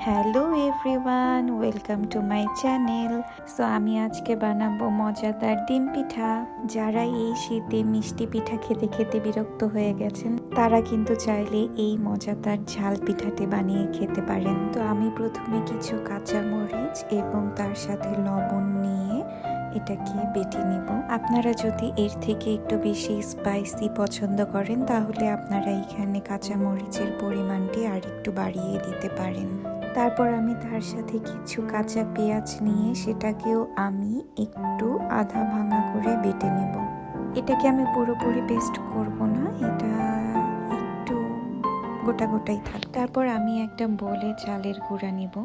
Hello everyone, welcome to my channel. So আমি আজকে বানাবো মজাদার ডিম পিঠা। যারা এই শীতে মিষ্টি পিঠা খেতে খেতে বিরক্ত হয়ে গেছেন তারা কিন্তু চাইলে এই মজাদার ঝাল পিঠাটি বানিয়ে খেতে পারেন। তো আমি প্রথমে কিছু কাঁচামরিচ এবং তার সাথে লবণ নিয়ে এটাকে বেটে নিব। আপনারা যদি এর থেকে একটু বেশি স্পাইসি পছন্দ করেন তাহলে আপনারা এখানে কাঁচামরিচের পরিমাণটি আর একটু বাড়িয়ে দিতে পারেন। তারপর আমি তার সাথে কিছু কাঁচা পেঁয়াজ নিয়ে সেটাকেও আমি একটু আধা ভাঙা করে বেটে নেব। এটাকে আমি পুরোপুরি পেস্ট করব না, এটা একটু গোটা গোটাই থাক। তারপর আমি একটা বোলে চালের গুঁড়া নিব।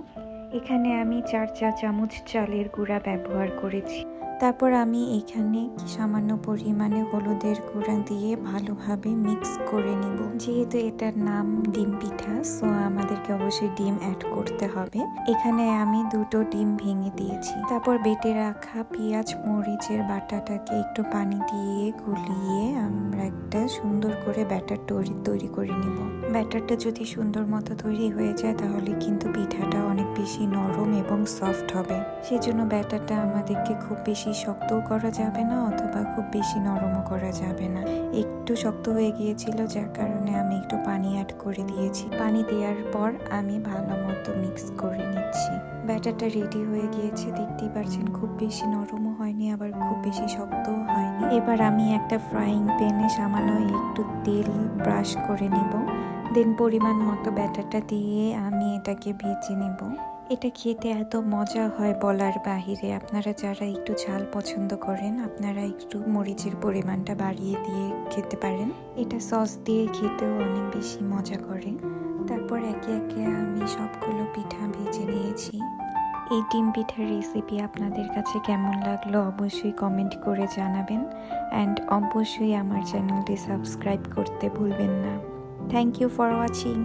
এখানে আমি 4 চা চামচ চালের গুঁড়া ব্যবহার করেছি। তারপর আমি এখানে সামান্য পরিমাণে হলুদের গুঁড়া দিয়ে ভালোভাবে মিক্স করে নিব। যেহেতু এটার নাম ডিম পিঠা, সো আমাদেরকে অবশ্যই ডিম অ্যাড করতে হবে। এখানে আমি 2টো ডিম ভেঙে দিয়েছি। তারপর বেটে রাখা পেঁয়াজ মরিচের বাটাটাকে একটু পানি দিয়ে গুলিয়ে আমরা একটা সুন্দর করে ব্যাটার তৈরি করে নিব। ব্যাটারটা যদি সুন্দর মতো তৈরি হয়ে যায় তাহলে কিন্তু পিঠাটা অনেক বেশি নরম এবং সফট হবে। সেজন্য ব্যাটারটা আমাদেরকে খুব বেশি শক্তও করা যাবে না অথবা খুব বেশি নরমও করা যাবে না। একটু শক্ত হয়ে গিয়েছিল যার কারণে আমি একটু পানি অ্যাড করে দিয়েছি। পানি দেওয়ার পর আমি ভালো মতো মিক্স করে নিচ্ছি। ব্যাটারটা রেডি হয়ে গিয়েছে, দেখতেই পাচ্ছেন খুব বেশি নরমও হয়নি আবার খুব বেশি শক্তও হয়নি। এবার আমি একটা ফ্রাইং প্যানে সামান্য একটু তেল ব্রাশ করে নেব। দেন পরিমাণ মতো ব্যাটারটা দিয়ে আমি এটাকে ভেজে নেব। এটা খেতে এত মজা হয় বলার বাহিরে। আপনারা যারা একটু ঝাল পছন্দ করেন আপনারা একটু মরিচের পরিমাণটা বাড়িয়ে দিয়ে খেতে পারেন। এটা সস দিয়ে খেতেও অনেক বেশি মজা করে। তারপর একে একে আমি সবগুলো পিঠা ভেজে নিয়েছি। এই ডিম পিঠার রেসিপি আপনাদের কাছে কেমন লাগলো অবশ্যই কমেন্ট করে জানাবেন। অ্যান্ড অবশ্যই আমার চ্যানেলটি সাবস্ক্রাইব করতে ভুলবেন না। Thank you for watching.